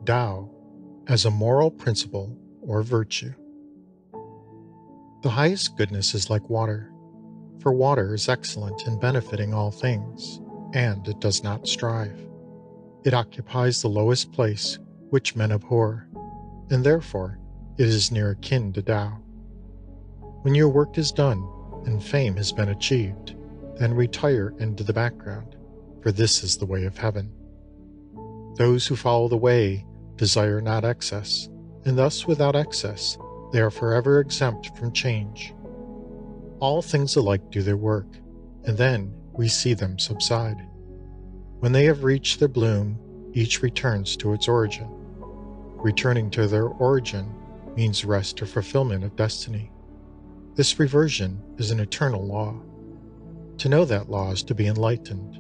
Tao as a moral principle or virtue. The highest goodness is like water, for water is excellent in benefiting all things, and it does not strive. It occupies the lowest place which men abhor, and therefore it is near akin to Tao. When your work is done and fame has been achieved, then retire into the background, for this is the way of heaven. Those who follow the way desire not excess, and thus without excess they are forever exempt from change. All things alike do their work, and then we see them subside. When they have reached their bloom, each returns to its origin. Returning to their origin means rest or fulfillment of destiny. This reversion is an eternal law. To know that law is to be enlightened.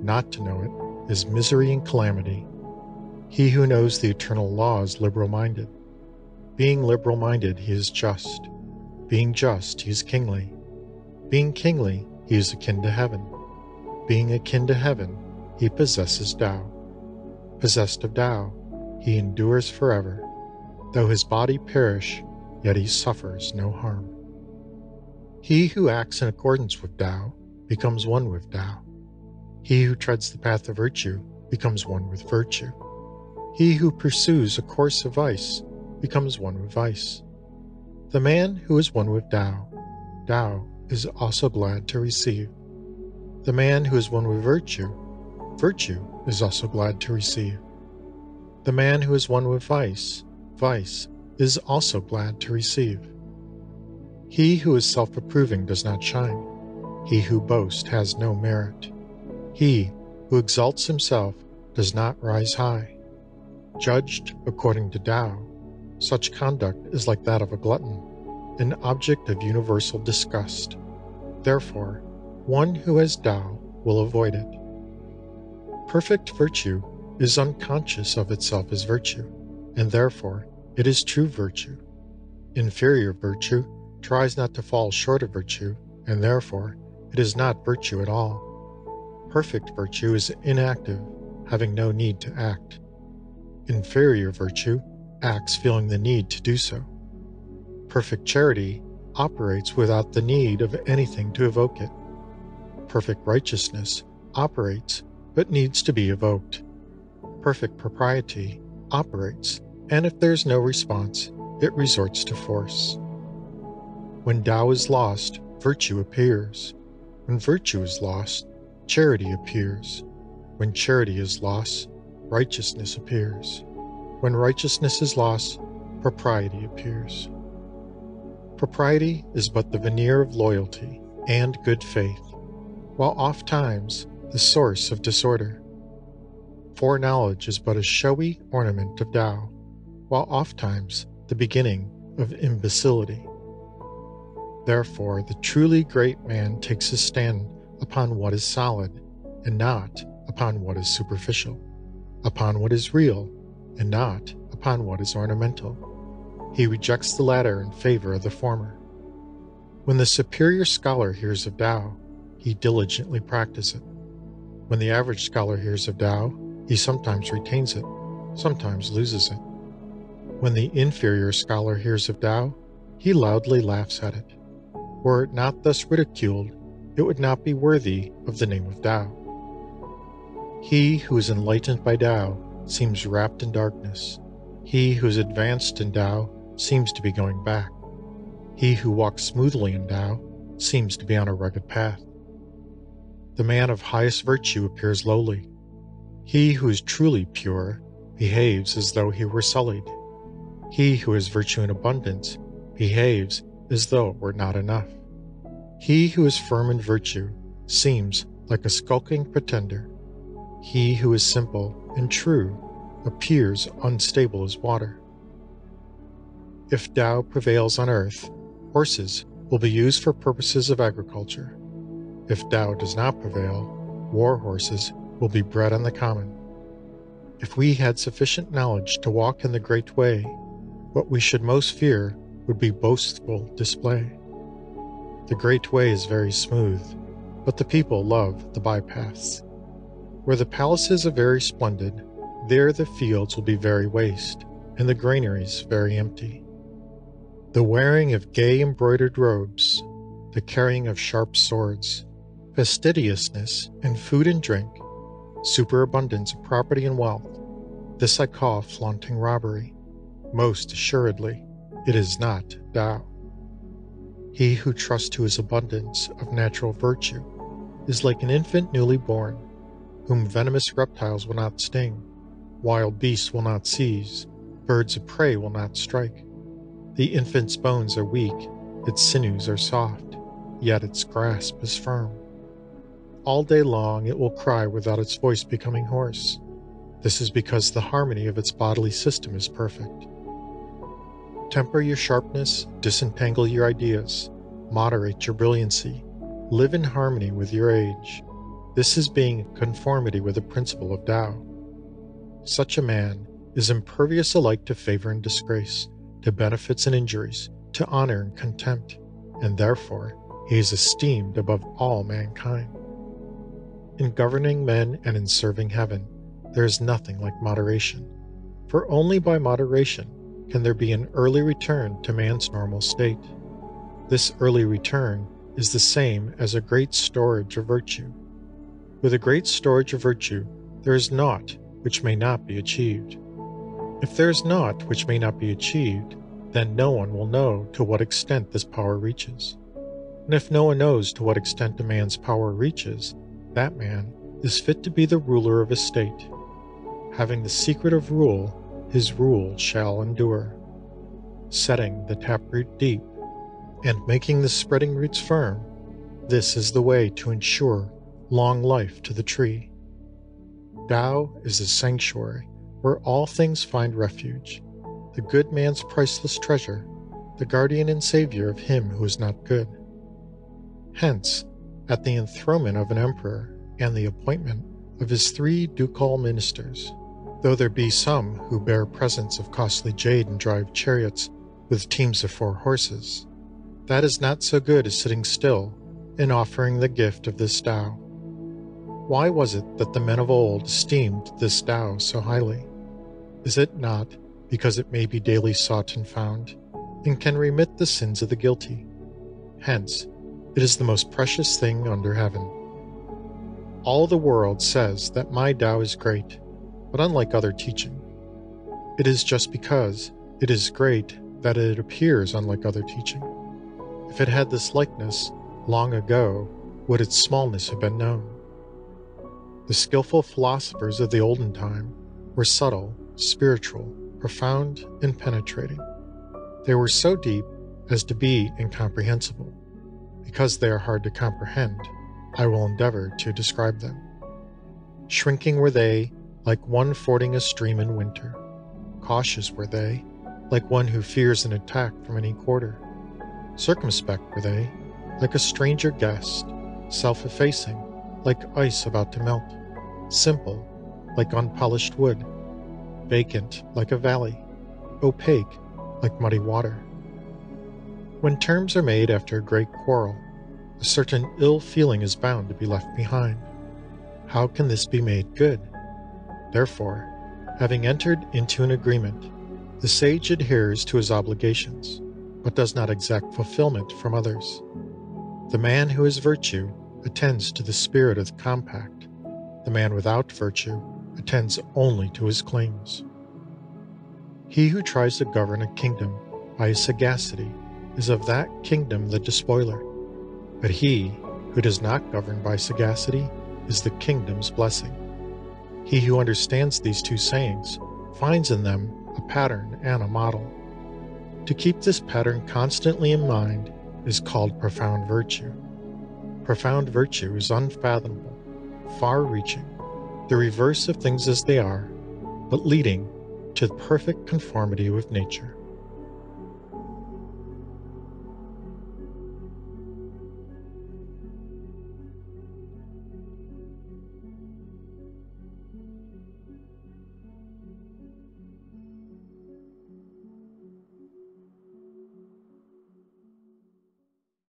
Not to know it is misery and calamity. He who knows the eternal law is liberal-minded. Being liberal-minded, he is just. Being just, he is kingly. Being kingly, he is akin to heaven. Being akin to heaven, he possesses Tao. Possessed of Tao, he endures forever. Though his body perish, yet he suffers no harm. He who acts in accordance with Tao becomes one with Tao. He who treads the path of virtue becomes one with virtue. He who pursues a course of vice becomes one with vice. The man who is one with Tao, Tao is also glad to receive. The man who is one with virtue, virtue is also glad to receive. The man who is one with vice, vice is also glad to receive. He who is self-approving does not shine. He who boasts has no merit. He who exalts himself does not rise high. Judged according to Tao, such conduct is like that of a glutton, an object of universal disgust. Therefore, one who has Tao will avoid it. Perfect virtue is unconscious of itself as virtue, and therefore it is true virtue. Inferior virtue tries not to fall short of virtue, and therefore it is not virtue at all. Perfect virtue is inactive, having no need to act. Inferior virtue acts feeling the need to do so. Perfect charity operates without the need of anything to evoke it. Perfect righteousness operates but needs to be evoked. Perfect propriety operates, and if there is no response, it resorts to force. When Tao is lost, virtue appears. When virtue is lost, charity appears. When charity is lost, righteousness appears. When righteousness is lost, propriety appears. Propriety is but the veneer of loyalty and good faith, while oft-times the source of disorder. Foreknowledge is but a showy ornament of Tao, while oft-times the beginning of imbecility. Therefore, the truly great man takes his stand upon what is solid, and not upon what is superficial, upon what is real, and not upon what is ornamental. He rejects the latter in favor of the former. When the superior scholar hears of Tao, he diligently practices it. When the average scholar hears of Tao, he sometimes retains it, sometimes loses it. When the inferior scholar hears of Tao, he loudly laughs at it. Were it not thus ridiculed, it would not be worthy of the name of Tao. He who is enlightened by Tao seems wrapped in darkness. He who is advanced in Tao seems to be going back. He who walks smoothly in Tao seems to be on a rugged path. The man of highest virtue appears lowly. He who is truly pure behaves as though he were sullied. He who has virtue in abundance behaves as though it were not enough. He who is firm in virtue seems like a skulking pretender. He who is simple and true appears unstable as water. If Tao prevails on earth, horses will be used for purposes of agriculture. If Tao does not prevail, war horses will be bred on the common. If we had sufficient knowledge to walk in the great way, what we should most fear would be boastful display. The great way is very smooth, but the people love the bypaths. Where the palaces are very splendid, There the fields will be very waste, and the granaries very empty. The wearing of gay embroidered robes, the carrying of sharp swords, fastidiousness in food and drink, superabundance of property and wealth, this I call flaunting robbery. Most assuredly, it is not Tao. He who trusts to his abundance of natural virtue is like an infant newly born, whom venomous reptiles will not sting, wild beasts will not seize, birds of prey will not strike. The infant's bones are weak, its sinews are soft, yet its grasp is firm. All day long it will cry without its voice becoming hoarse. This is because the harmony of its bodily system is perfect. Temper your sharpness, disentangle your ideas, moderate your brilliancy, live in harmony with your age. This is being in conformity with the principle of Tao. Such a man is impervious alike to favor and disgrace, to benefits and injuries, to honor and contempt, and therefore he is esteemed above all mankind. In governing men and in serving heaven, there is nothing like moderation, for only by moderation can there be an early return to man's normal state. This early return is the same as a great storage of virtue. With a great storage of virtue, there is naught which may not be achieved. If there is naught which may not be achieved, then no one will know to what extent this power reaches. And if no one knows to what extent a man's power reaches, that man is fit to be the ruler of a state. Having the secret of rule, his rule shall endure. Setting the taproot deep, and making the spreading roots firm, this is the way to ensure long life to the tree. Tao is the sanctuary where all things find refuge, the good man's priceless treasure, the guardian and savior of him who is not good. Hence, at the enthronement of an emperor and the appointment of his 3 ducal ministers, though there be some who bear presents of costly jade and drive chariots with teams of 4 horses, that is not so good as sitting still and offering the gift of this Tao. Why was it that the men of old esteemed this Tao so highly? Is it not because it may be daily sought and found, and can remit the sins of the guilty? Hence, it is the most precious thing under heaven. All the world says that my Tao is great, but unlike other teaching. It is just because it is great that it appears unlike other teaching. If it had this likeness, long ago would its smallness have been known. The skillful philosophers of the olden time were subtle, spiritual, profound, and penetrating. They were so deep as to be incomprehensible. Because they are hard to comprehend, I will endeavor to describe them. Shrinking were they, like one fording a stream in winter. Cautious were they, like one who fears an attack from any quarter. Circumspect were they, like a stranger guest. Self-effacing, like ice about to melt. Simple, like unpolished wood. Vacant, like a valley. Opaque, like muddy water. When terms are made after a great quarrel, a certain ill feeling is bound to be left behind. How can this be made good? Therefore, having entered into an agreement, the sage adheres to his obligations, but does not exact fulfillment from others. The man who has virtue attends to the spirit of the compact. The man without virtue attends only to his claims. He who tries to govern a kingdom by his sagacity is of that kingdom the despoiler, but he who does not govern by sagacity is the kingdom's blessing. He who understands these 2 sayings finds in them a pattern and a model. To keep this pattern constantly in mind is called profound virtue. Profound virtue is unfathomable, far-reaching, the reverse of things as they are, but leading to perfect conformity with nature.